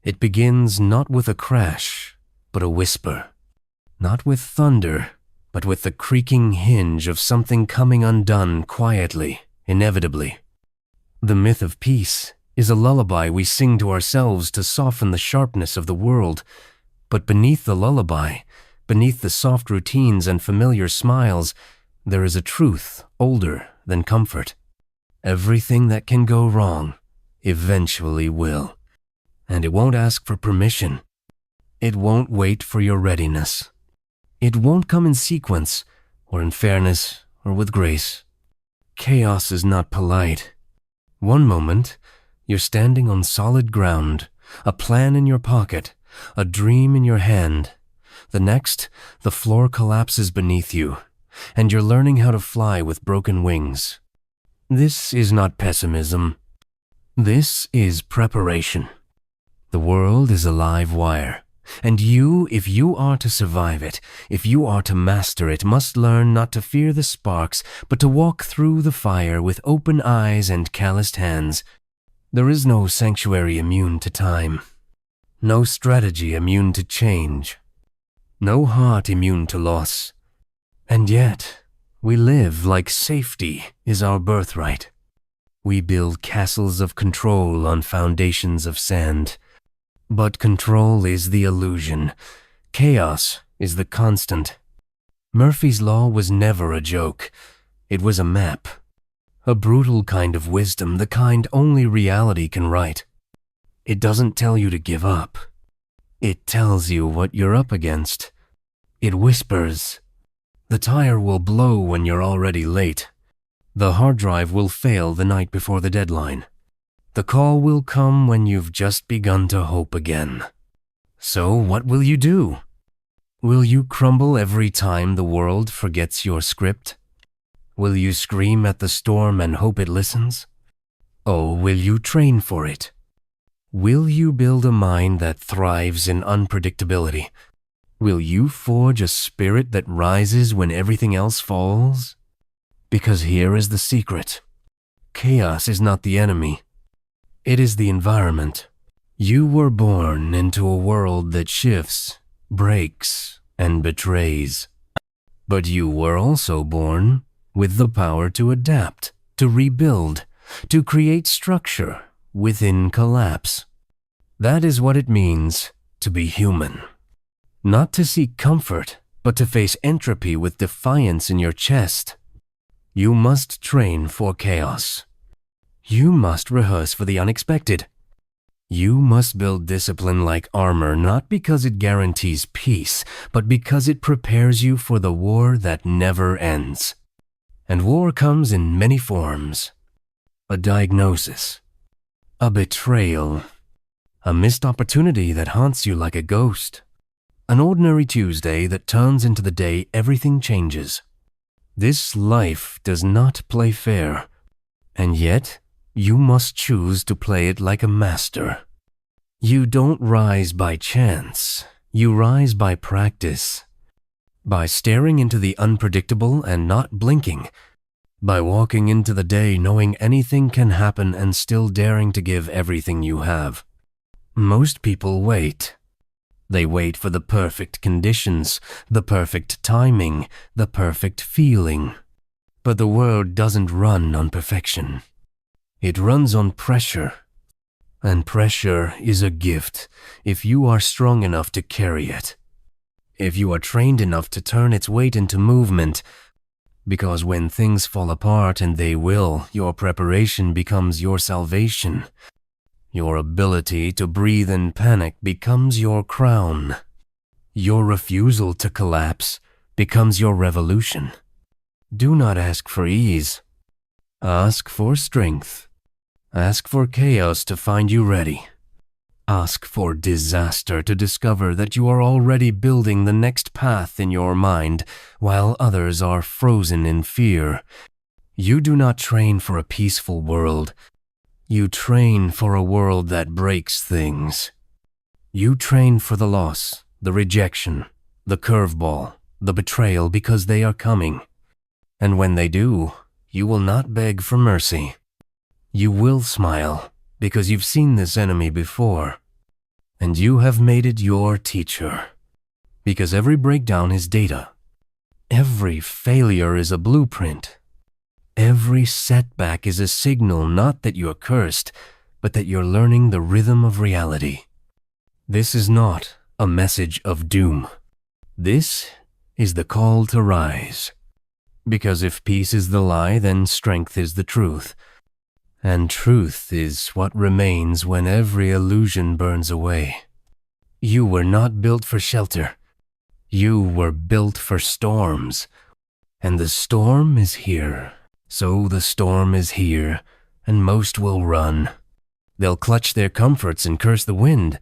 It begins not with a crash, but a whisper. Not with thunder, but with the creaking hinge of something coming undone quietly, inevitably. The myth of peace is a lullaby we sing to ourselves to soften the sharpness of the world. But beneath the lullaby, beneath the soft routines and familiar smiles, there is a truth older than comfort. Everything that can go wrong eventually will. And it won't ask for permission. It won't wait for your readiness. It won't come in sequence, or in fairness, or with grace. Chaos is not polite. One moment, you're standing on solid ground, a plan in your pocket, a dream in your hand. The next, the floor collapses beneath you, and you're learning how to fly with broken wings. This is not pessimism. This is preparation. The world is a live wire, and you, if you are to survive it, if you are to master it, must learn not to fear the sparks, but to walk through the fire with open eyes and calloused hands. There is no sanctuary immune to time, no strategy immune to change, no heart immune to loss. And yet, we live like safety is our birthright. We build castles of control on foundations of sand. But control is the illusion. Chaos is the constant. Murphy's Law was never a joke. It was a map. A brutal kind of wisdom, the kind only reality can write. It doesn't tell you to give up. It tells you what you're up against. It whispers. The tire will blow when you're already late. The hard drive will fail the night before the deadline. The call will come when you've just begun to hope again. So what will you do? Will you crumble every time the world forgets your script? Will you scream at the storm and hope it listens? Oh, will you train for it? Will you build a mind that thrives in unpredictability? Will you forge a spirit that rises when everything else falls? Because here is the secret. Chaos is not the enemy. It is the environment. You were born into a world that shifts, breaks, and betrays. But you were also born with the power to adapt, to rebuild, to create structure within collapse. That is what it means to be human. Not to seek comfort, but to face entropy with defiance in your chest. You must train for chaos. You must rehearse for the unexpected. You must build discipline like armor, not because it guarantees peace, but because it prepares you for the war that never ends. And war comes in many forms. A diagnosis, a betrayal, a missed opportunity that haunts you like a ghost, an ordinary Tuesday that turns into the day everything changes. This life does not play fair, and yet you must choose to play it like a master. You don't rise by chance, you rise by practice. By staring into the unpredictable and not blinking. By walking into the day knowing anything can happen and still daring to give everything you have. Most people wait. They wait for the perfect conditions, the perfect timing, the perfect feeling. But the world doesn't run on perfection. It runs on pressure. And pressure is a gift if you are strong enough to carry it. If you are trained enough to turn its weight into movement, because when things fall apart, and they will, your preparation becomes your salvation. Your ability to breathe in panic becomes your crown. Your refusal to collapse becomes your revolution. Do not ask for ease. Ask for strength. Ask for chaos to find you ready. Ask for disaster to discover that you are already building the next path in your mind, while others are frozen in fear. You do not train for a peaceful world. You train for a world that breaks things. You train for the loss, the rejection, the curveball, the betrayal, because they are coming. And when they do, you will not beg for mercy. You will smile, because you've seen this enemy before. And you have made it your teacher. Because every breakdown is data. Every failure is a blueprint. Every setback is a signal not that you're cursed, but that you're learning the rhythm of reality. This is not a message of doom. This is the call to rise. Because if peace is the lie, then strength is the truth. And truth is what remains when every illusion burns away. You were not built for shelter. You were built for storms. And the storm is here. So the storm is here, and most will run. They'll clutch their comforts and curse the wind,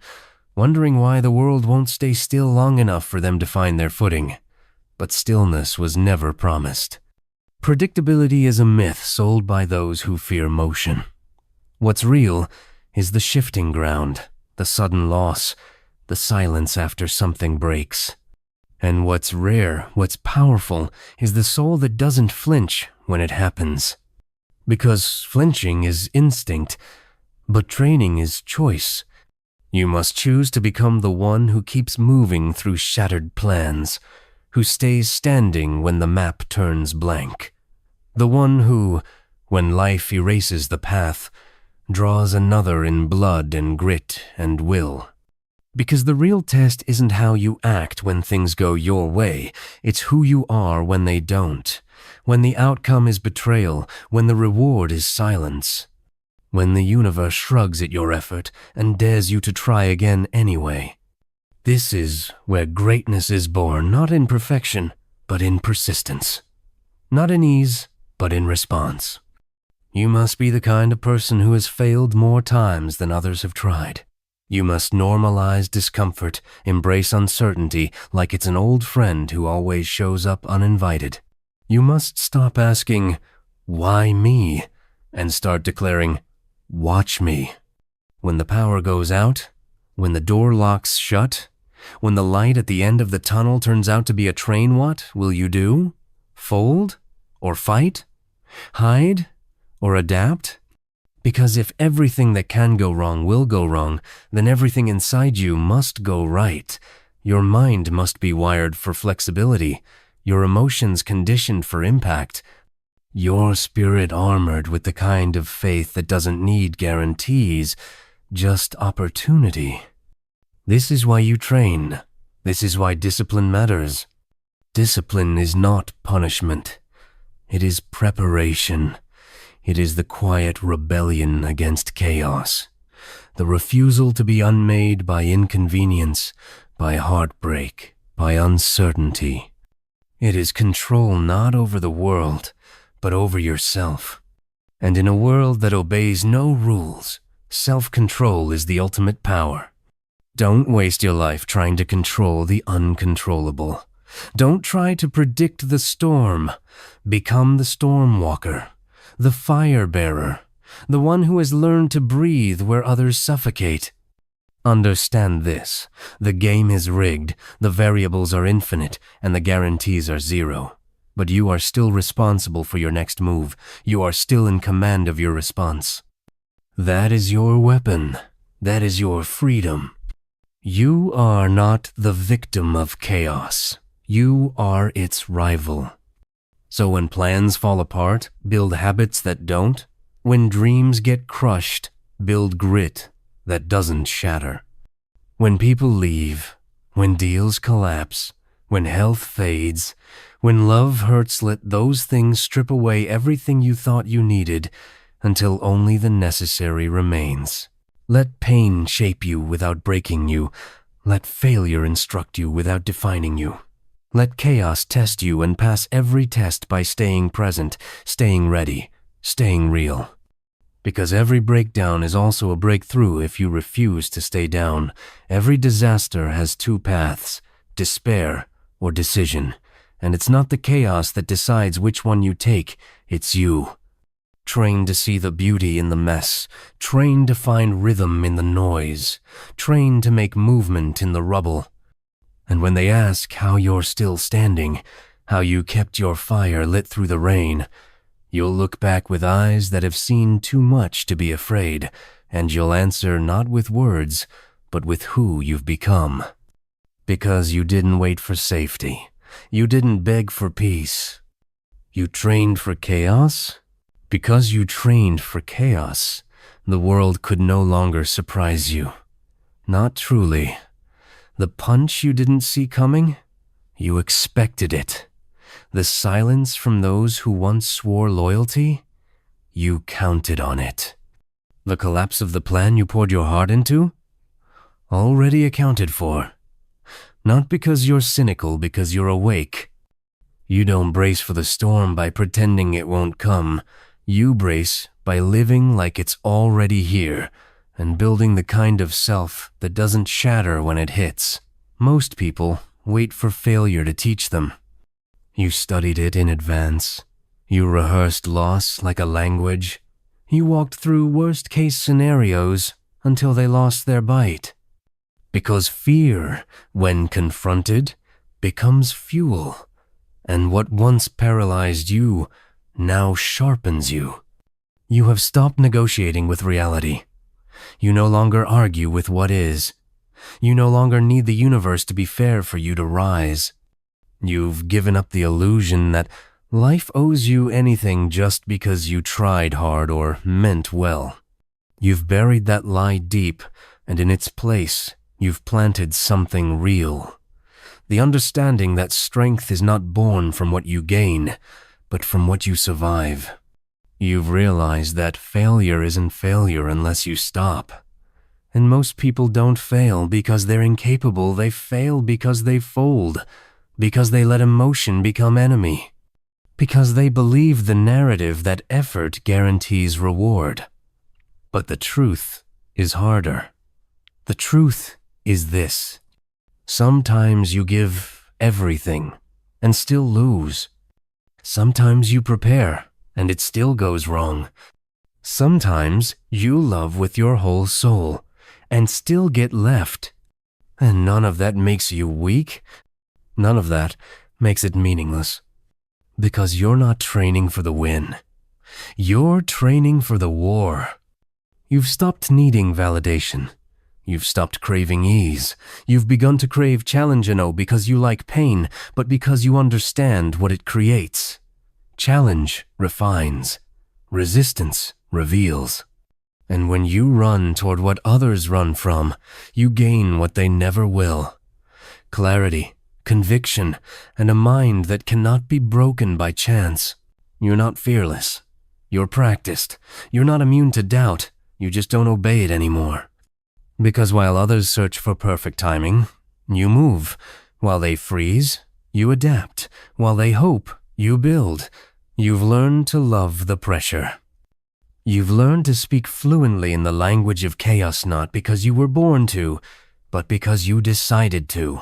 wondering why the world won't stay still long enough for them to find their footing. But stillness was never promised. Predictability is a myth sold by those who fear motion. What's real is the shifting ground, the sudden loss, the silence after something breaks. And what's rare, what's powerful, is the soul that doesn't flinch when it happens. Because flinching is instinct, but training is choice. You must choose to become the one who keeps moving through shattered plans, who stays standing when the map turns blank. The one who, when life erases the path, draws another in blood and grit and will. Because the real test isn't how you act when things go your way, it's who you are when they don't, when the outcome is betrayal, when the reward is silence, when the universe shrugs at your effort and dares you to try again anyway. This is where greatness is born, not in perfection, but in persistence. Not in ease, but in response. You must be the kind of person who has failed more times than others have tried. You must normalize discomfort, embrace uncertainty like it's an old friend who always shows up uninvited. You must stop asking, "Why me?" and start declaring, "Watch me." When the power goes out, when the door locks shut, when the light at the end of the tunnel turns out to be a train, what will you do? Fold? Or fight? Hide? Or adapt? Because if everything that can go wrong will go wrong, then everything inside you must go right. Your mind must be wired for flexibility, your emotions conditioned for impact, your spirit armored with the kind of faith that doesn't need guarantees, just opportunity. This is why you train. This is why discipline matters. Discipline is not punishment. It is preparation. It is the quiet rebellion against chaos, the refusal to be unmade by inconvenience, by heartbreak, by uncertainty. It is control not over the world, but over yourself. And in a world that obeys no rules, self-control is the ultimate power. Don't waste your life trying to control the uncontrollable. Don't try to predict the storm. Become the storm walker, the fire bearer, the one who has learned to breathe where others suffocate. Understand this: the game is rigged, the variables are infinite, and the guarantees are zero. But you are still responsible for your next move. You are still in command of your response. That is your weapon. That is your freedom. You are not the victim of chaos. You are its rival. So when plans fall apart, build habits that don't. When dreams get crushed, build grit that doesn't shatter. When people leave, when deals collapse, when health fades, when love hurts, let those things strip away everything you thought you needed until only the necessary remains. Let pain shape you without breaking you. Let failure instruct you without defining you. Let chaos test you and pass every test by staying present, staying ready, staying real. Because every breakdown is also a breakthrough if you refuse to stay down. Every disaster has two paths: despair or decision. And it's not the chaos that decides which one you take, it's you. Train to see the beauty in the mess. Train to find rhythm in the noise. Train to make movement in the rubble. And when they ask how you're still standing, how you kept your fire lit through the rain, you'll look back with eyes that have seen too much to be afraid, and you'll answer not with words, but with who you've become. Because you didn't wait for safety. You didn't beg for peace. You trained for chaos? Because you trained for chaos, the world could no longer surprise you. Not truly. The punch you didn't see coming? You expected it. The silence from those who once swore loyalty? You counted on it. The collapse of the plan you poured your heart into? Already accounted for. Not because you're cynical, because you're awake. You don't brace for the storm by pretending it won't come. You brace by living like it's already here and building the kind of self that doesn't shatter when it hits. Most people wait for failure to teach them. You studied it in advance. You rehearsed loss like a language. You walked through worst-case scenarios until they lost their bite. Because fear, when confronted, becomes fuel, and what once paralyzed you now sharpens you. You have stopped negotiating with reality. You no longer argue with what is. You no longer need the universe to be fair for you to rise. You've given up the illusion that life owes you anything just because you tried hard or meant well. You've buried that lie deep, and in its place, you've planted something real. The understanding that strength is not born from what you gain, but from what you survive. You've realized that failure isn't failure unless you stop. And most people don't fail because they're incapable. They fail because they fold, because they let emotion become enemy, because they believe the narrative that effort guarantees reward. But the truth is harder. The truth is this. Sometimes you give everything and still lose. Sometimes you prepare and it still goes wrong. Sometimes you love with your whole soul and still get left. And none of that makes you weak. None of that makes it meaningless. Because you're not training for the win. You're training for the war. You've stopped needing validation. You've stopped craving ease. You've begun to crave challenge, because you like pain, but because you understand what it creates. Challenge refines. Resistance reveals. And when you run toward what others run from, you gain what they never will. Clarity, conviction, and a mind that cannot be broken by chance. You're not fearless. You're practiced. You're not immune to doubt. You just don't obey it anymore. Because while others search for perfect timing, you move. While they freeze, you adapt. While they hope, you build. You've learned to love the pressure. You've learned to speak fluently in the language of chaos, not because you were born to, but because you decided to.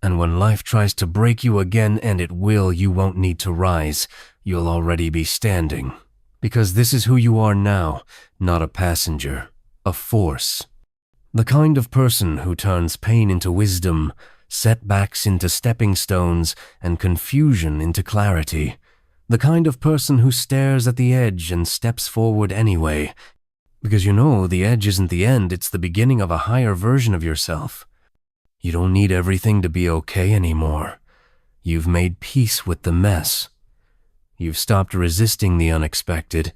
And when life tries to break you again, and it will, you won't need to rise. You'll already be standing. Because this is who you are now, not a passenger, a force. The kind of person who turns pain into wisdom, setbacks into stepping stones, and confusion into clarity. The kind of person who stares at the edge and steps forward anyway. Because the edge isn't the end, it's the beginning of a higher version of yourself. You don't need everything to be okay anymore. You've made peace with the mess. You've stopped resisting the unexpected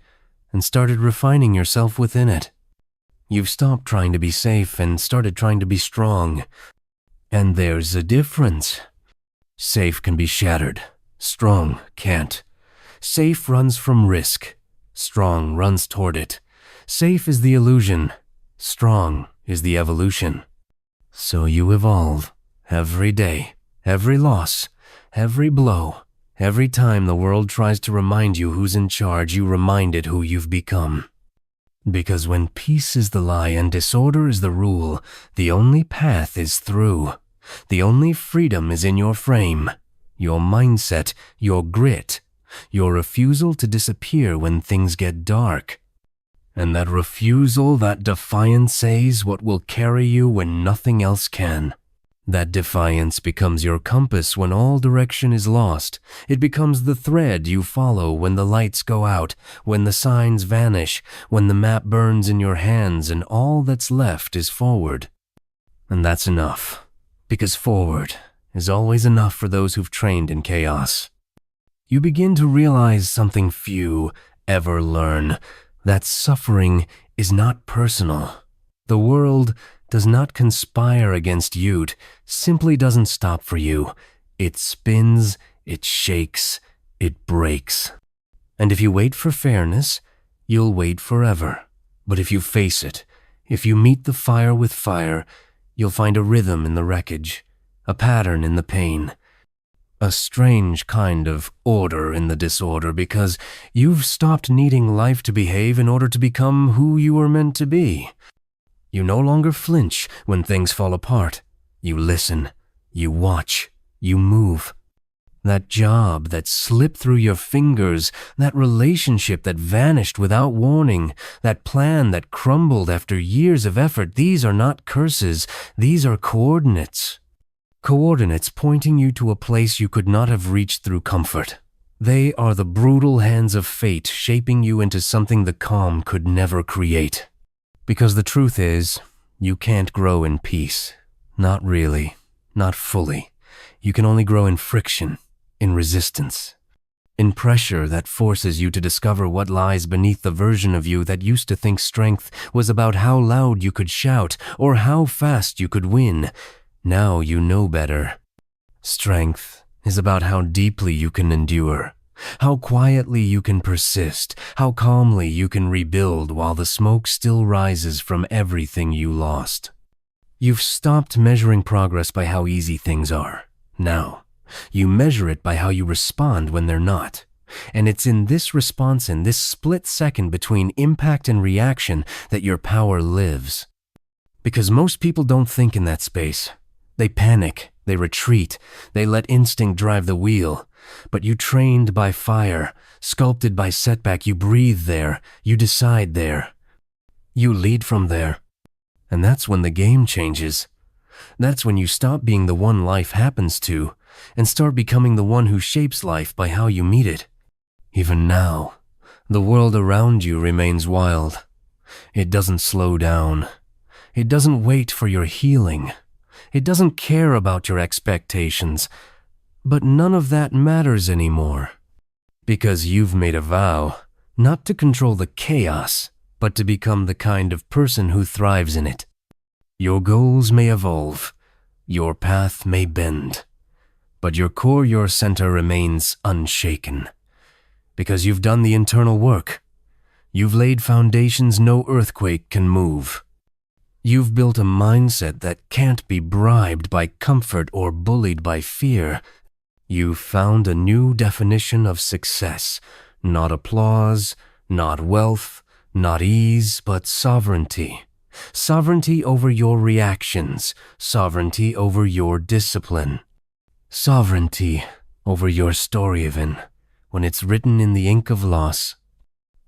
and started refining yourself within it. You've stopped trying to be safe and started trying to be strong. And there's a difference. Safe can be shattered. Strong can't. Safe runs from risk. Strong runs toward it. Safe is the illusion. Strong is the evolution. So you evolve every day, every loss, every blow. Every time the world tries to remind you who's in charge, you remind it who you've become. Because when peace is the lie and disorder is the rule, the only path is through. The only freedom is in your frame, your mindset, your grit, your refusal to disappear when things get dark. And that refusal, that defiance is what will carry you when nothing else can. That defiance becomes your compass when all direction is lost. It becomes the thread you follow when the lights go out, when the signs vanish, when the map burns in your hands and all that's left is forward. And that's enough, because forward is always enough for those who've trained in chaos. You begin to realize something few ever learn, that suffering is not personal. The world does not conspire against you, it simply doesn't stop for you. It spins, it shakes, it breaks. And if you wait for fairness, you'll wait forever. But if you face it, if you meet the fire with fire, you'll find a rhythm in the wreckage, a pattern in the pain, a strange kind of order in the disorder, because you've stopped needing life to behave in order to become who you were meant to be. You no longer flinch when things fall apart. You listen, you watch, you move. That job that slipped through your fingers, that relationship that vanished without warning, that plan that crumbled after years of effort, these are not curses, these are coordinates. Coordinates pointing you to a place you could not have reached through comfort. They are the brutal hands of fate shaping you into something the calm could never create. Because the truth is, you can't grow in peace. Not really, not fully. You can only grow in friction, in resistance, in pressure that forces you to discover what lies beneath the version of you that used to think strength was about how loud you could shout or how fast you could win. Now you know better. Strength is about how deeply you can endure, how quietly you can persist, how calmly you can rebuild while the smoke still rises from everything you lost. You've stopped measuring progress by how easy things are. Now, you measure it by how you respond when they're not. And it's in this response, in this split second between impact and reaction, that your power lives. Because most people don't think in that space. They panic, they retreat, they let instinct drive the wheel. But you trained by fire, sculpted by setback, you breathe there, you decide there. You lead from there. And that's when the game changes. That's when you stop being the one life happens to and start becoming the one who shapes life by how you meet it. Even now, the world around you remains wild. It doesn't slow down. It doesn't wait for your healing. It doesn't care about your expectations. But none of that matters anymore. Because you've made a vow not to control the chaos, but to become the kind of person who thrives in it. Your goals may evolve. Your path may bend. But your core, your center remains unshaken. Because you've done the internal work. You've laid foundations no earthquake can move. You've built a mindset that can't be bribed by comfort or bullied by fear. You've found a new definition of success. Not applause, not wealth, not ease, but sovereignty. Sovereignty over your reactions. Sovereignty over your discipline. Sovereignty over your story even, when it's written in the ink of loss.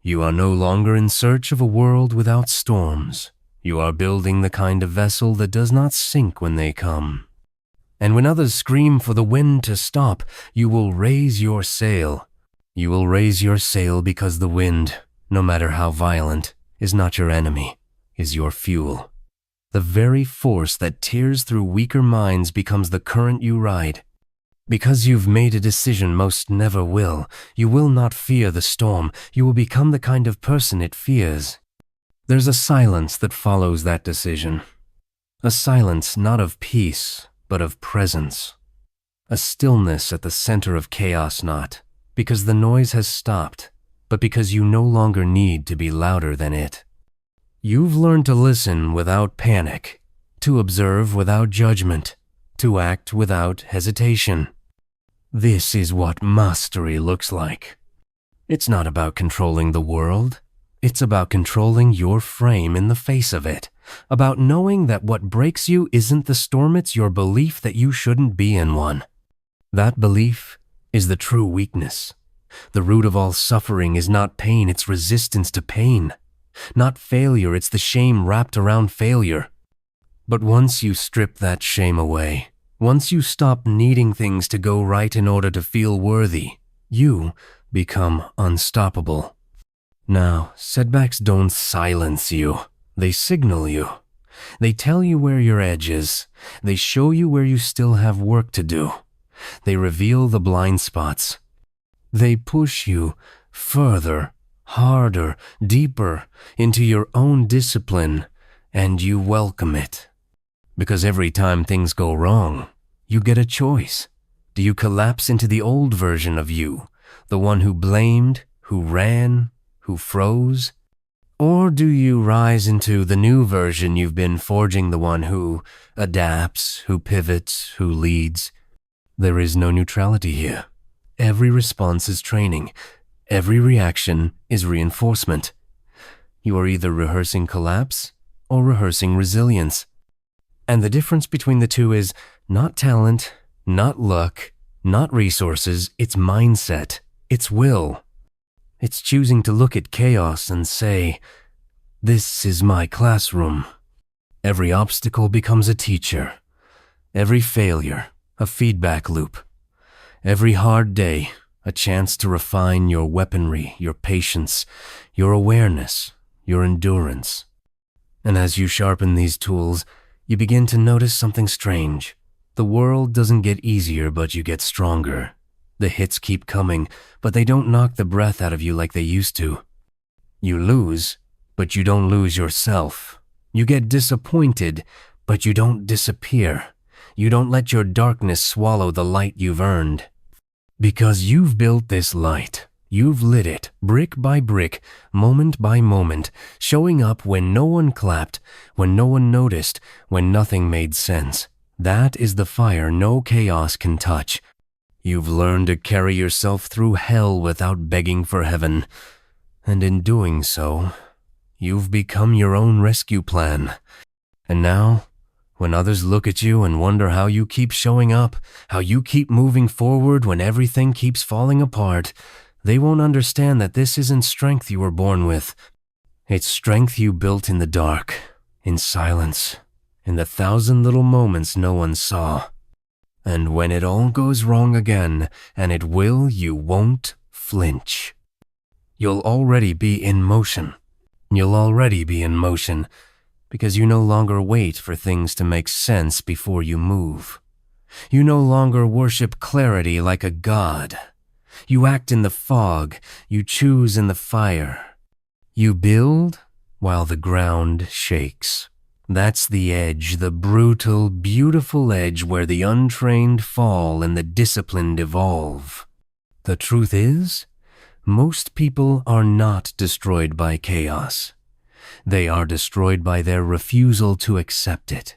You are no longer in search of a world without storms. You are building the kind of vessel that does not sink when they come. And when others scream for the wind to stop, you will raise your sail. You will raise your sail because the wind, no matter how violent, is not your enemy, is your fuel. The very force that tears through weaker minds becomes the current you ride. Because you've made a decision most never will, you will not fear the storm. You will become the kind of person it fears. There's a silence that follows that decision. A silence not of peace, but of presence. A stillness at the center of chaos not, because the noise has stopped, but because you no longer need to be louder than it. You've learned to listen without panic, to observe without judgment, to act without hesitation. This is what mastery looks like. It's not about controlling the world. It's about controlling your frame in the face of it. About knowing that what breaks you isn't the storm, it's your belief that you shouldn't be in one. That belief is the true weakness. The root of all suffering is not pain, it's resistance to pain. Not failure, it's the shame wrapped around failure. But once you strip that shame away, once you stop needing things to go right in order to feel worthy, you become unstoppable. Now, setbacks don't silence you, they signal you. They tell you where your edge is. They show you where you still have work to do. They reveal the blind spots. They push you further, harder, deeper into your own discipline, and you welcome it. Because every time things go wrong, you get a choice. Do you collapse into the old version of you, the one who blamed, who ran, who froze? Or do you rise into the new version you've been forging, the one who adapts, who pivots, who leads? There is no neutrality here. Every response is training. Every reaction is reinforcement. You are either rehearsing collapse or rehearsing resilience. And the difference between the two is not talent, not luck, not resources, it's mindset, it's will. It's choosing to look at chaos and say, "This is my classroom." Every obstacle becomes a teacher. Every failure, a feedback loop. Every hard day, a chance to refine your weaponry, your patience, your awareness, your endurance. And as you sharpen these tools, you begin to notice something strange. The world doesn't get easier, but you get stronger. The hits keep coming, but they don't knock the breath out of you like they used to. You lose, but you don't lose yourself. You get disappointed, but you don't disappear. You don't let your darkness swallow the light you've earned. Because you've built this light. You've lit it, brick by brick, moment by moment, showing up when no one clapped, when no one noticed, when nothing made sense. That is the fire no chaos can touch. You've learned to carry yourself through hell without begging for heaven. And in doing so, you've become your own rescue plan. And now, when others look at you and wonder how you keep showing up, how you keep moving forward when everything keeps falling apart, they won't understand that this isn't strength you were born with. It's strength you built in the dark, in silence, in the 1,000 little moments no one saw. And when it all goes wrong again, and it will, you won't flinch. You'll already be in motion. You'll already be in motion because you no longer wait for things to make sense before you move. You no longer worship clarity like a god. You act in the fog. You choose in the fire. You build while the ground shakes. That's the edge, the brutal, beautiful edge where the untrained fall and the disciplined evolve. The truth is, most people are not destroyed by chaos. They are destroyed by their refusal to accept it.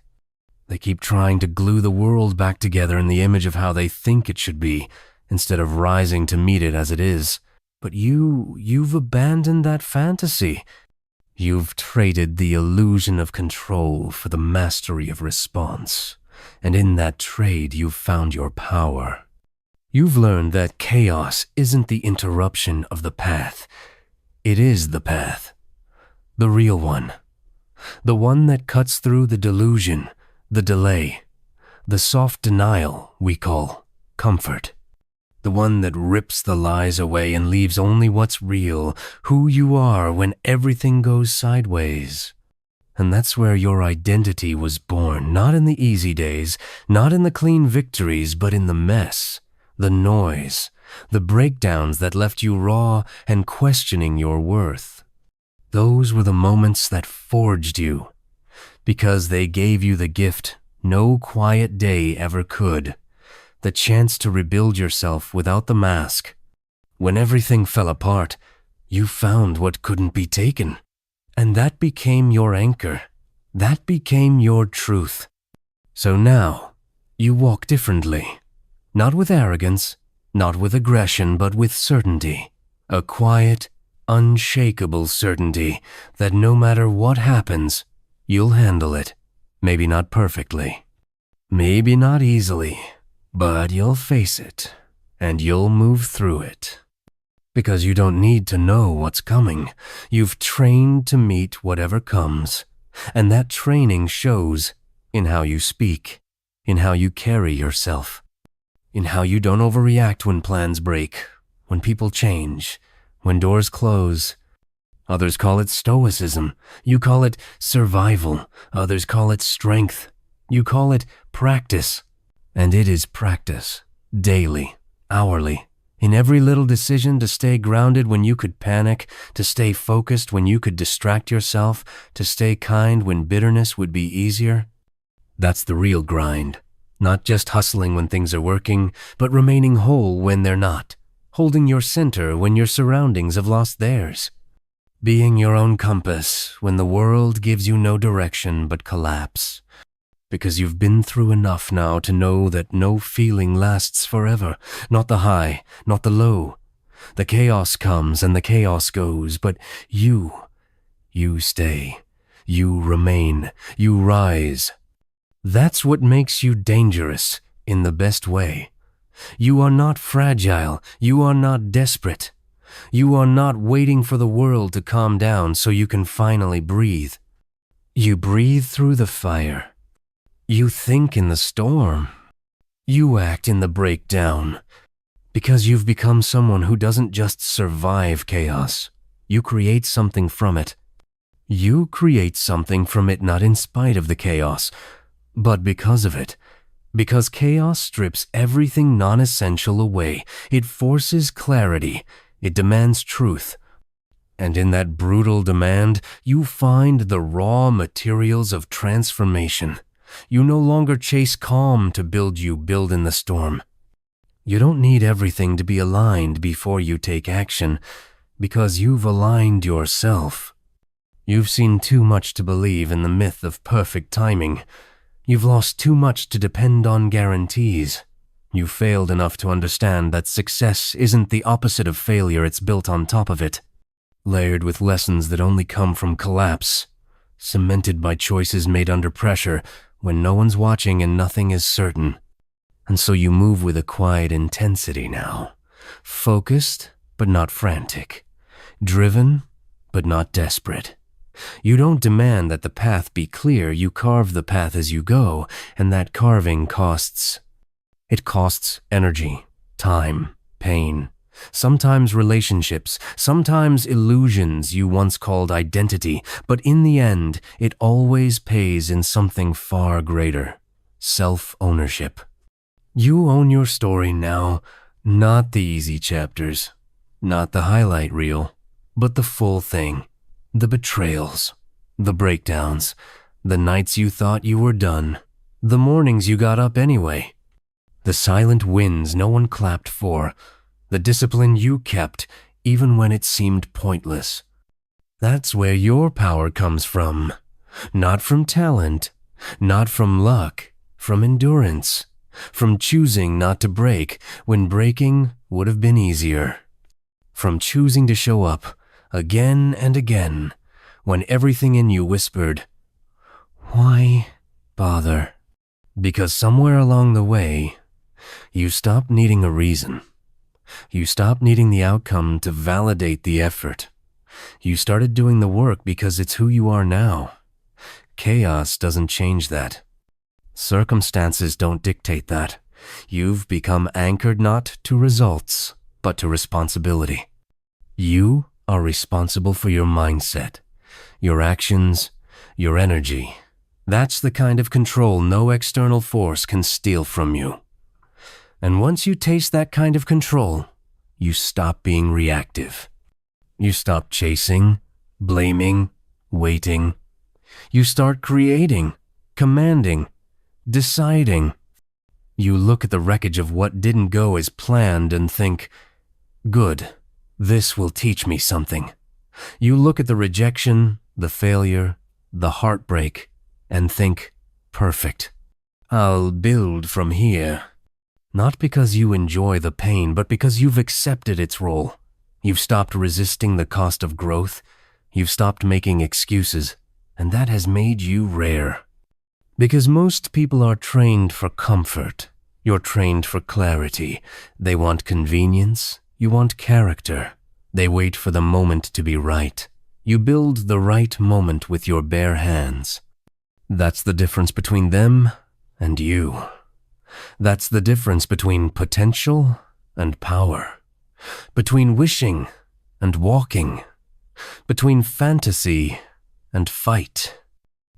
They keep trying to glue the world back together in the image of how they think it should be, instead of rising to meet it as it is. But you've abandoned that fantasy. You've traded the illusion of control for the mastery of response, and in that trade you've found your power. You've learned that chaos isn't the interruption of the path. It is the path. The real one. The one that cuts through the delusion, the delay, the soft denial we call comfort. The one that rips the lies away and leaves only what's real, who you are when everything goes sideways. And that's where your identity was born, not in the easy days, not in the clean victories, but in the mess, the noise, the breakdowns that left you raw and questioning your worth. Those were the moments that forged you, because they gave you the gift no quiet day ever could. The chance to rebuild yourself without the mask. When everything fell apart, you found what couldn't be taken. And that became your anchor. That became your truth. So now, you walk differently. Not with arrogance, not with aggression, but with certainty. A quiet, unshakable certainty that no matter what happens, you'll handle it. Maybe not perfectly. Maybe not easily. But you'll face it, and you'll move through it. Because you don't need to know what's coming. You've trained to meet whatever comes. And that training shows in how you speak, in how you carry yourself, in how you don't overreact when plans break, when people change, when doors close. Others call it stoicism. You call it survival. Others call it strength. You call it practice. And it is practice, daily, hourly, in every little decision to stay grounded when you could panic, to stay focused when you could distract yourself, to stay kind when bitterness would be easier. That's the real grind. Not just hustling when things are working, but remaining whole when they're not. Holding your center when your surroundings have lost theirs. Being your own compass when the world gives you no direction but collapse. Because you've been through enough now to know that no feeling lasts forever. Not the high, not the low. The chaos comes and the chaos goes, but you stay. You remain. You rise. That's what makes you dangerous in the best way. You are not fragile. You are not desperate. You are not waiting for the world to calm down so you can finally breathe. You breathe through the fire. You think in the storm. You act in the breakdown. Because you've become someone who doesn't just survive chaos. You create something from it. You create something from it not in spite of the chaos, but because of it. Because chaos strips everything non-essential away. It forces clarity. It demands truth. And in that brutal demand, you find the raw materials of transformation. You no longer chase calm to build in the storm. You don't need everything to be aligned before you take action, because you've aligned yourself. You've seen too much to believe in the myth of perfect timing. You've lost too much to depend on guarantees. You failed enough to understand that success isn't the opposite of failure, it's built on top of it. Layered with lessons that only come from collapse. Cemented by choices made under pressure, when no one's watching and nothing is certain. And so you move with a quiet intensity now. Focused, but not frantic. Driven, but not desperate. You don't demand that the path be clear, you carve the path as you go, and that carving costs. It costs energy, time, pain, sometimes relationships, sometimes illusions you once called identity, but in the end, it always pays in something far greater, self-ownership. You own your story now, not the easy chapters, not the highlight reel, but the full thing. The betrayals, the breakdowns, the nights you thought you were done, the mornings you got up anyway, the silent wins no one clapped for, the discipline you kept even when it seemed pointless. That's where your power comes from. Not from talent, not from luck, from endurance, from choosing not to break when breaking would have been easier. From choosing to show up again and again when everything in you whispered, "Why bother?" Because somewhere along the way, you stopped needing a reason. You stopped needing the outcome to validate the effort. You started doing the work because it's who you are now. Chaos doesn't change that. Circumstances don't dictate that. You've become anchored not to results, but to responsibility. You are responsible for your mindset, your actions, your energy. That's the kind of control no external force can steal from you. And once you taste that kind of control, you stop being reactive. You stop chasing, blaming, waiting. You start creating, commanding, deciding. You look at the wreckage of what didn't go as planned and think, "Good. This will teach me something." You look at the rejection, the failure, the heartbreak, and think, "Perfect. I'll build from here." Not because you enjoy the pain, but because you've accepted its role. You've stopped resisting the cost of growth. You've stopped making excuses, and that has made you rare. Because most people are trained for comfort. You're trained for clarity. They want convenience. You want character. They wait for the moment to be right. You build the right moment with your bare hands. That's the difference between them and you. That's the difference between potential and power. Between wishing and walking. between fantasy and fight.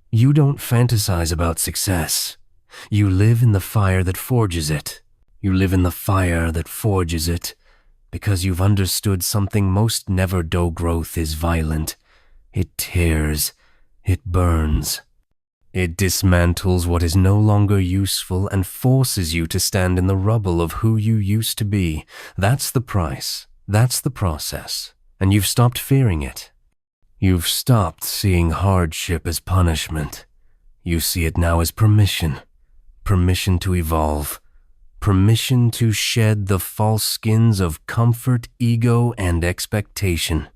You don't fantasize about success. You live in the fire that forges it. You live in the fire that forges it because you've understood something most never-do growth is violent. It tears. It burns. It dismantles what is no longer useful and forces you to stand in the rubble of who you used to be. That's the price. That's the process. And you've stopped fearing it. You've stopped seeing hardship as punishment. You see it now as permission. Permission to evolve. Permission to shed the false skins of comfort, ego, and expectation.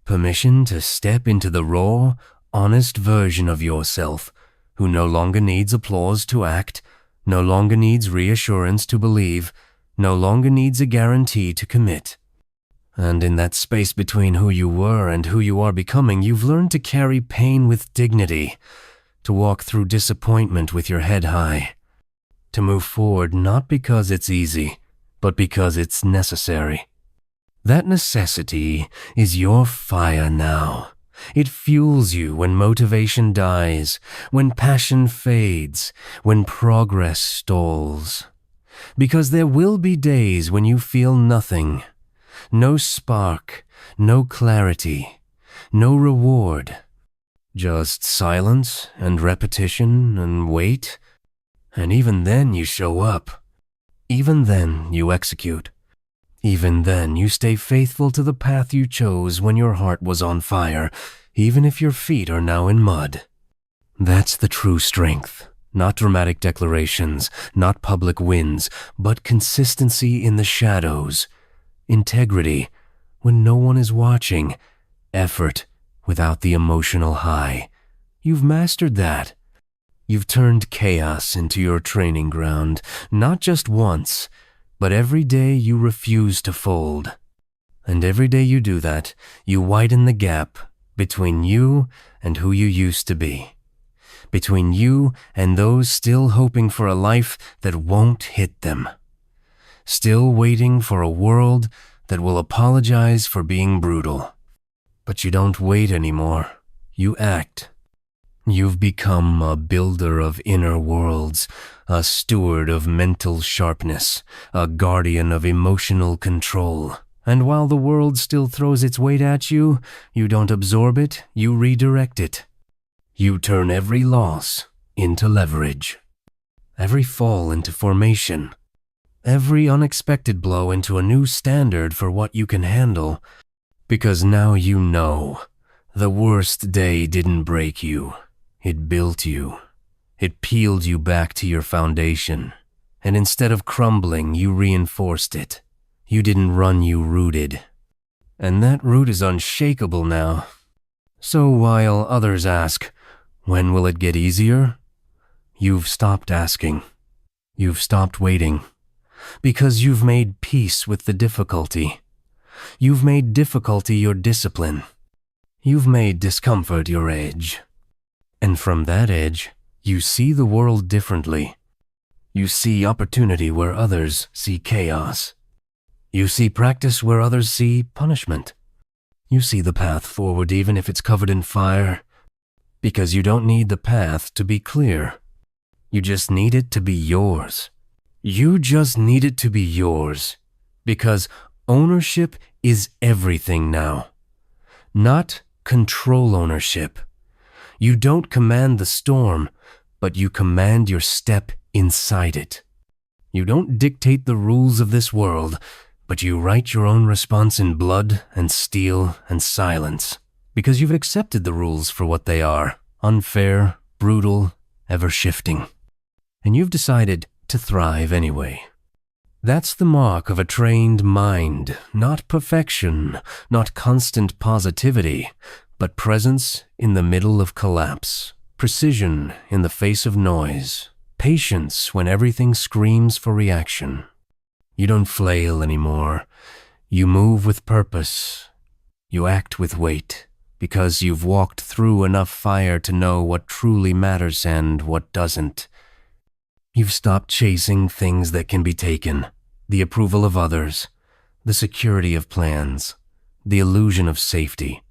Permission to step into the raw, honest version of yourself, who no longer needs applause to act, no longer needs reassurance to believe, no longer needs a guarantee to commit. And in that space between who you were and who you are becoming, you've learned to carry pain with dignity, to walk through disappointment with your head high, to move forward not because it's easy, but because it's necessary. That necessity is your fire now. It fuels you when motivation dies, when passion fades, when progress stalls. Because there will be days when you feel nothing. No spark, no clarity, no reward. Just silence and repetition and wait. And even then you show up. Even then you execute. Even then you stay faithful to the path you chose when your heart was on fire, even if your feet are now in mud. That's the true strength. Not dramatic declarations, not public wins, but consistency in the shadows. Integrity when no one is watching. Effort without the emotional high. You've mastered that. You've turned chaos into your training ground, not just once, but every day you refuse to fold. And every day you do that, you widen the gap between you and who you used to be. Between you and those still hoping for a life that won't hit them. Still waiting for a world that will apologize for being brutal. But you don't wait anymore. You act. You've become a builder of inner worlds, a steward of mental sharpness, a guardian of emotional control. And while the world still throws its weight at you, you don't absorb it, you redirect it. You turn every loss into leverage, every fall into formation, every unexpected blow into a new standard for what you can handle. Because now you know, the worst day didn't break you. It built you. It peeled you back to your foundation. And instead of crumbling, you reinforced it. You didn't run, you rooted. And that root is unshakable now. So while others ask, when will it get easier? You've stopped asking. You've stopped waiting. Because you've made peace with the difficulty. You've made difficulty your discipline. You've made discomfort your edge. And from that edge, you see the world differently. You see opportunity where others see chaos. You see practice where others see punishment. You see the path forward even if it's covered in fire. Because you don't need the path to be clear. You just need it to be yours. You just need it to be yours. Because ownership is everything now. Not control ownership. You don't command the storm, but you command your step inside it. You don't dictate the rules of this world, but you write your own response in blood and steel and silence, because you've accepted the rules for what they are, unfair, brutal, ever-shifting. And you've decided to thrive anyway. That's the mark of a trained mind, not perfection, not constant positivity, but presence in the middle of collapse, precision in the face of noise, patience when everything screams for reaction. You don't flail anymore. You move with purpose. You act with weight, because you've walked through enough fire to know what truly matters and what doesn't. You've stopped chasing things that can be taken, the approval of others, the security of plans, the illusion of safety,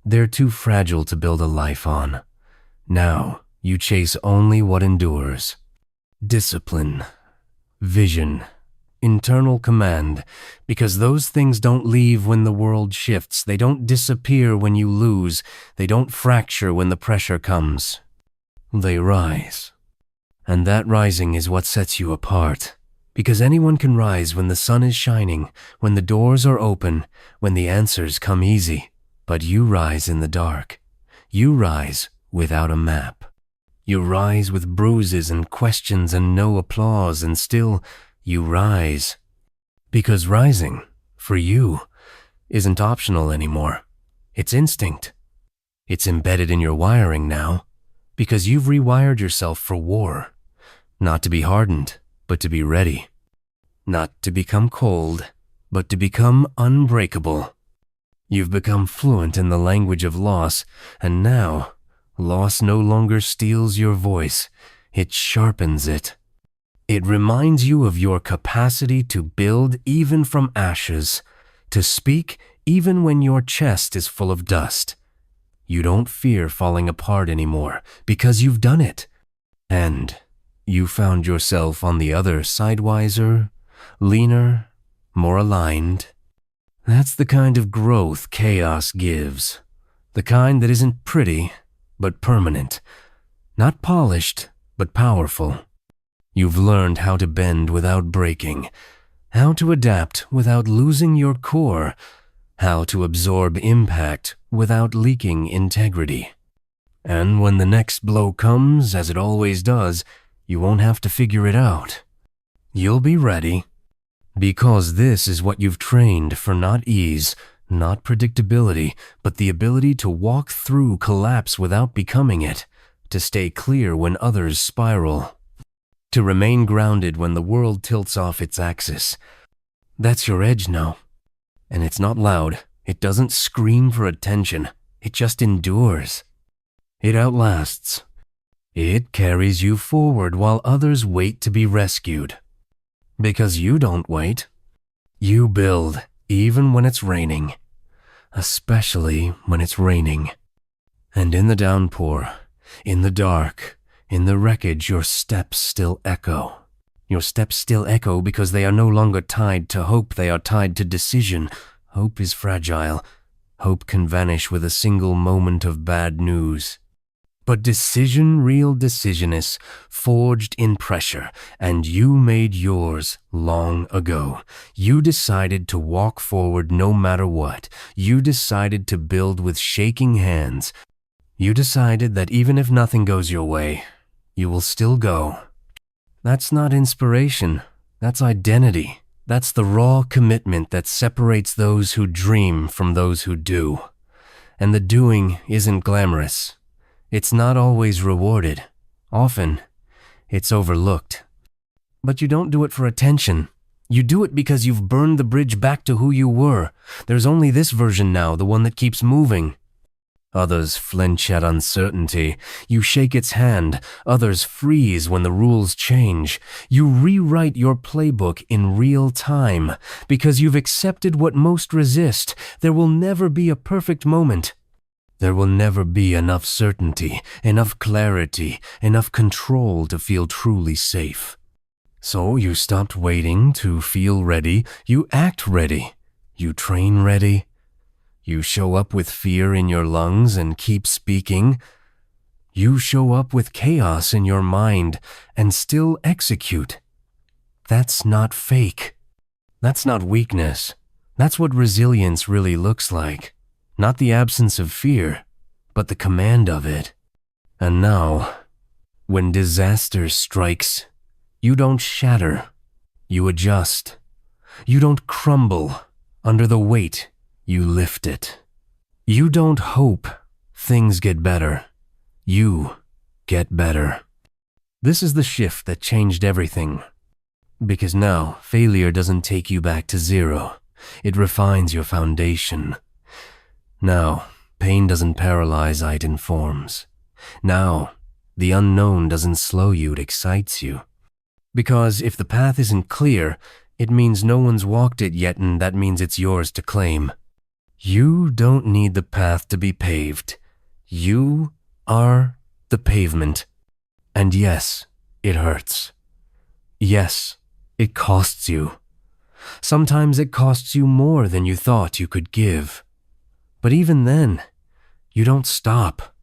They're too fragile to build a life on. Now, you chase only what endures. Discipline, vision, internal command, because those things don't leave when the world shifts. They don't disappear when you lose. They don't fracture when the pressure comes. They rise. And that rising is what sets you apart. Because anyone can rise when the sun is shining, when the doors are open, when the answers come easy. But you rise in the dark. You rise without a map. You rise with bruises and questions and no applause, and still you rise. Because rising, for you, isn't optional anymore. It's instinct. It's embedded in your wiring now, because you've rewired yourself for war. Not to be hardened, but to be ready. Not to become cold, but to become unbreakable. You've become fluent in the language of loss, and now, loss no longer steals your voice, it sharpens it. It reminds you of your capacity to build even from ashes, to speak even when your chest is full of dust. You don't fear falling apart anymore because you've done it. And you found yourself on the other side wiser, leaner, more aligned. That's the kind of growth chaos gives. The kind that isn't pretty, but permanent. Not polished, but powerful. You've learned how to bend without breaking, how to adapt without losing your core, how to absorb impact without leaking integrity. And when the next blow comes, as it always does, you won't have to figure it out. You'll be ready. Because this is what you've trained for, not ease, not predictability, but the ability to walk through collapse without becoming it, to stay clear when others spiral, to remain grounded when the world tilts off its axis. That's your edge now. And it's not loud. It doesn't scream for attention. It just endures. It outlasts. It carries you forward while others wait to be rescued. Because you don't wait. You build, even when it's raining. Especially when it's raining. And in the downpour, in the dark, in the wreckage, your steps still echo. Your steps still echo because they are no longer tied to hope, they are tied to decision. Hope is fragile. Hope can vanish with a single moment of bad news. But decision, real decision is forged in pressure, and you made yours long ago. You decided to walk forward no matter what. You decided to build with shaking hands. You decided that even if nothing goes your way, you will still go. That's not inspiration. That's identity. That's the raw commitment that separates those who dream from those who do. And the doing isn't glamorous. It's not always rewarded. Often, it's overlooked. But you don't do it for attention. You do it because you've burned the bridge back to who you were. There's only this version now, the one that keeps moving. Others flinch at uncertainty. You shake its hand. Others freeze when the rules change. You rewrite your playbook in real time because you've accepted what most resist. There will never be a perfect moment. There will never be enough certainty, enough clarity, enough control to feel truly safe. So you stopped waiting to feel ready. You act ready. You train ready. You show up with fear in your lungs and keep speaking. You show up with chaos in your mind and still execute. That's not fake. That's not weakness. That's what resilience really looks like. Not the absence of fear, but the command of it. And now, when disaster strikes, you don't shatter. You adjust. You don't crumble. Under the weight, you lift it. You don't hope things get better. You get better. This is the shift that changed everything. Because now, failure doesn't take you back to zero. It refines your foundation. Now, pain doesn't paralyze, it informs. Now, the unknown doesn't slow you, it excites you. Because if the path isn't clear, it means no one's walked it yet, and that means it's yours to claim. You don't need the path to be paved. You are the pavement. And yes, it hurts. Yes, it costs you. Sometimes it costs you more than you thought you could give. But even then, you don't stop.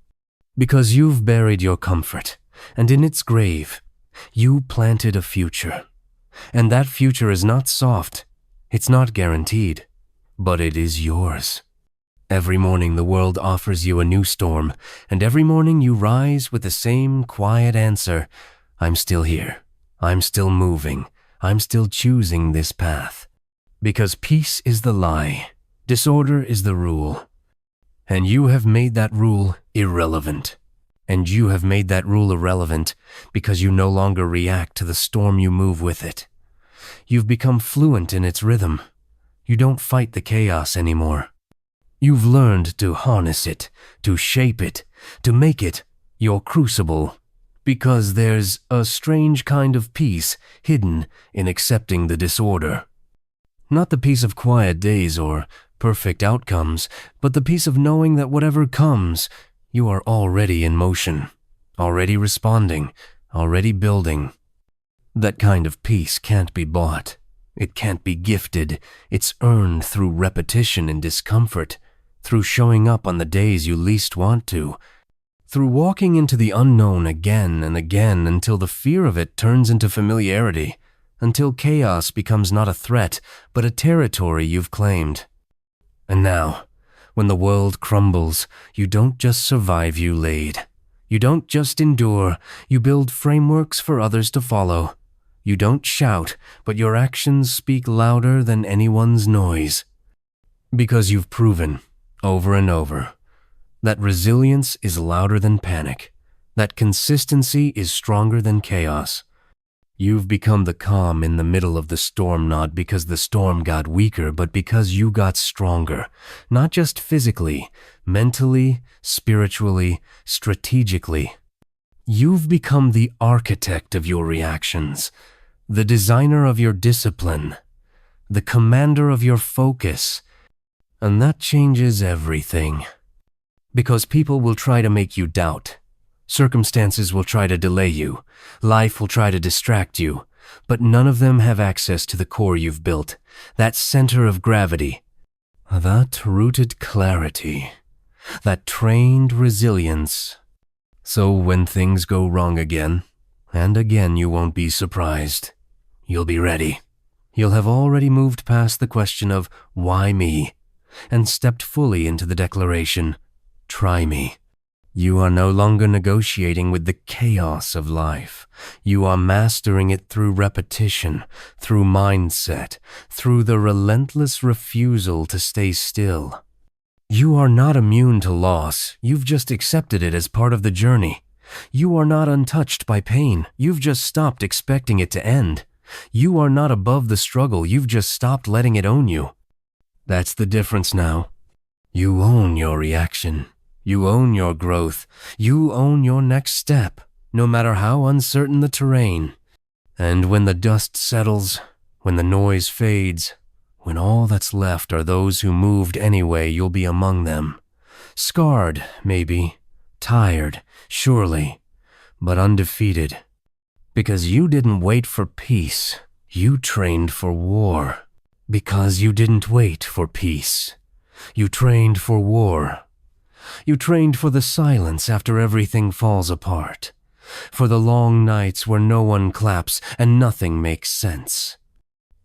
Because you've buried your comfort, and in its grave, you planted a future. And that future is not soft, it's not guaranteed, but it is yours. Every morning the world offers you a new storm, and every morning you rise with the same quiet answer, I'm still here, I'm still moving, I'm still choosing this path. Because peace is the lie, disorder is the rule. And you have made that rule irrelevant. And you have made that rule irrelevant because you no longer react to the storm, you move with it. You've become fluent in its rhythm. You don't fight the chaos anymore. You've learned to harness it, to shape it, to make it your crucible. Because there's a strange kind of peace hidden in accepting the disorder. Not the peace of quiet days or perfect outcomes, but the peace of knowing that whatever comes, you are already in motion, already responding, already building. That kind of peace can't be bought. It can't be gifted. It's earned through repetition and discomfort, through showing up on the days you least want to, through walking into the unknown again and again until the fear of it turns into familiarity, until chaos becomes not a threat, but a territory you've claimed. And now, when the world crumbles, you don't just survive, you lead. You don't just endure, you build frameworks for others to follow. You don't shout, but your actions speak louder than anyone's noise. Because you've proven, over and over, that resilience is louder than panic, that consistency is stronger than chaos. You've become the calm in the middle of the storm, not because the storm got weaker, but because you got stronger, not just physically, mentally, spiritually, strategically. You've become the architect of your reactions, the designer of your discipline, the commander of your focus, and that changes everything. Because people will try to make you doubt. Circumstances will try to delay you. Life will try to distract you. But none of them have access to the core you've built, that center of gravity, that rooted clarity, that trained resilience. So when things go wrong again, and again, you won't be surprised. You'll be ready. You'll have already moved past the question of why me, and stepped fully into the declaration, try me. You are no longer negotiating with the chaos of life. You are mastering it through repetition, through mindset, through the relentless refusal to stay still. You are not immune to loss. You've just accepted it as part of the journey. You are not untouched by pain. You've just stopped expecting it to end. You are not above the struggle. You've just stopped letting it own you. That's the difference now. You own your reaction. You own your growth. You own your next step, no matter how uncertain the terrain. And when the dust settles, when the noise fades, when all that's left are those who moved anyway, you'll be among them. Scarred, maybe. Tired, surely. But undefeated. Because you didn't wait for peace. You trained for war. Because you didn't wait for peace. You trained for war. You trained for the silence after everything falls apart, for the long nights where no one claps and nothing makes sense.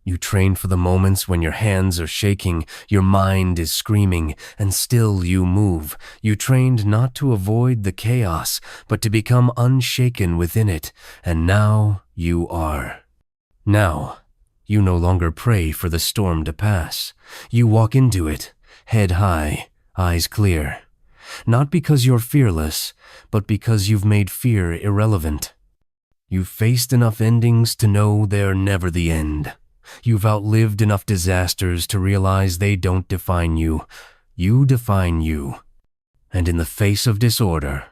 You trained for the moments when your hands are shaking, your mind is screaming, and still you move. You trained not to avoid the chaos, but to become unshaken within it, and now you are. Now, you no longer pray for the storm to pass. You walk into it, head high, eyes clear. Not because you're fearless, but because you've made fear irrelevant. You've faced enough endings to know they're never the end. You've outlived enough disasters to realize they don't define you. You define you. And in the face of disorder,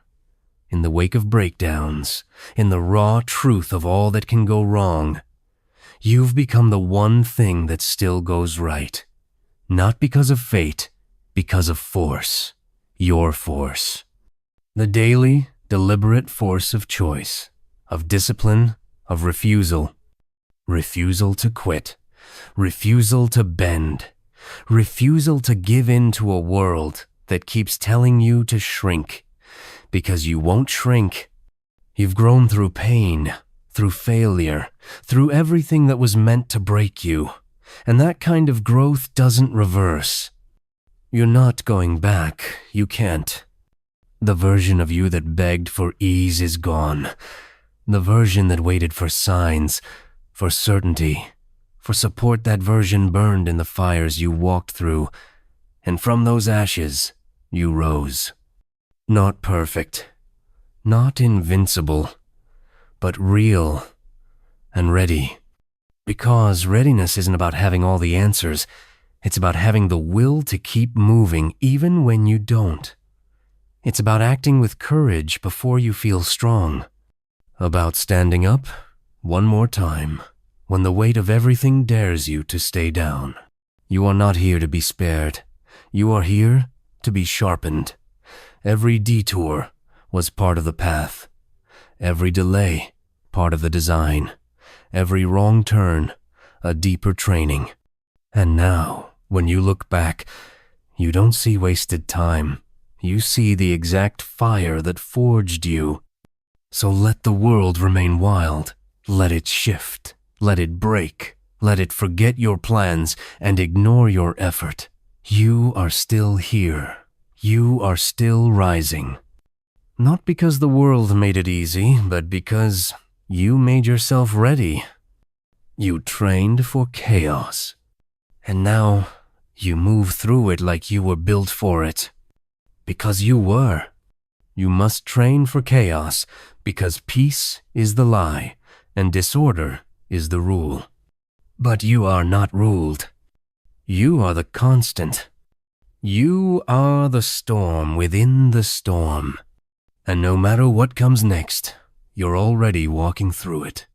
in the wake of breakdowns, in the raw truth of all that can go wrong, you've become the one thing that still goes right. Not because of fate, because of force, your force. The daily, deliberate force of choice, of discipline, of refusal. Refusal to quit, refusal to bend, refusal to give in to a world that keeps telling you to shrink, because you won't shrink. You've grown through pain, through failure, through everything that was meant to break you, and that kind of growth doesn't reverse. You're not going back, you can't. The version of you that begged for ease is gone. The version that waited for signs, for certainty, for support, that version burned in the fires you walked through, and from those ashes, you rose. Not perfect, not invincible, but real and ready. Because readiness isn't about having all the answers, it's about having the will to keep moving even when you don't. It's about acting with courage before you feel strong. About standing up one more time when the weight of everything dares you to stay down. You are not here to be spared. You are here to be sharpened. Every detour was part of the path. Every delay, part of the design. Every wrong turn, a deeper training. And now, when you look back, you don't see wasted time. You see the exact fire that forged you. So let the world remain wild. Let it shift. Let it break. Let it forget your plans and ignore your effort. You are still here. You are still rising. Not because the world made it easy, but because you made yourself ready. You trained for chaos. And now you move through it like you were built for it. Because you were. You must train for chaos, because peace is the lie, and disorder is the rule. But you are not ruled. You are the constant. You are the storm within the storm. And no matter what comes next, you're already walking through it.